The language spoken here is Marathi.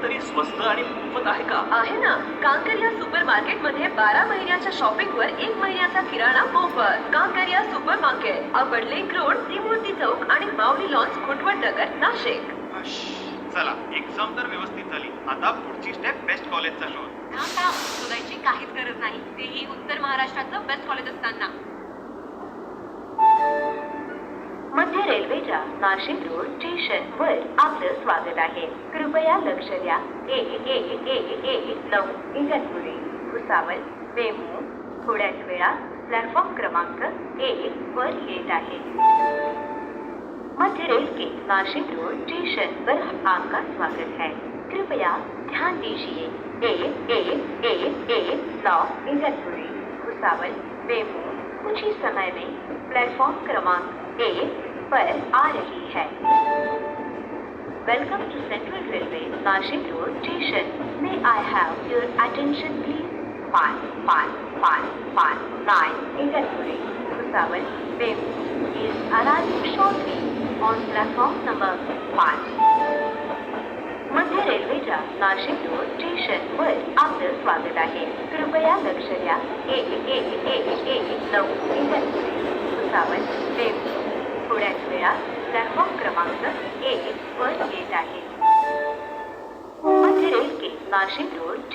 काहीतरी स्वस्त आणि मोफत आहे का? आहे ना, कांकरिया सुपर मार्केट मध्ये 12 महिन्याच्या शॉपिंग वर 1 महिन्याचा किराणा मोफत. कांकरिया सुपर मार्केट, अपर लिंक रोड, त्रिमूर्ती चौक आणि माऊली लॉन्स, खुटवड नगर, नाशिक. चला, एक्झाम तर व्यवस्थित झाली. आता पुढची स्टेप बेस्ट कॉलेजचा शोध. शोधायची काहीच गरज नाही, तेही उत्तर महाराष्ट्रातलं बेस्ट कॉलेज असताना. मध्य रेल्वेच्या नाशिक रोड स्टेशन वर आपलं स्वागत आहे. कृपया लक्ष द्या. 9 इगतपुरी भुसावळ मेमू थोड्याच वेळात प्लॅटफॉर्म क्रमांक 1 वर येत आहे. मध्य रेल के नाशिक रोड स्टेशन पर आपका स्वागत है. कृपया ध्यान दीजिए. 9 इगतपुरी भुसावळ मेमू कुछ ही समय में प्लेटफॉर्म क्रमांक 1 पर आ रही है. Welcome to central railway Nashik road station. May I have your attention please. 5 9 Igatpuri Bhusawal MEMU is arriving shortly on platform number 5. मध्य रेल्वेच्या नाशिक रोड स्टेशन वर आपलं स्वागत आहे. कृपया लक्ष द्या. 9 इगतपुरी भुसावळ मेमू थोड्याच वेळात प्लॅटफॉर्म क्रमांक 1 वर येत आहे. मध्य रेल के नाशिक रोड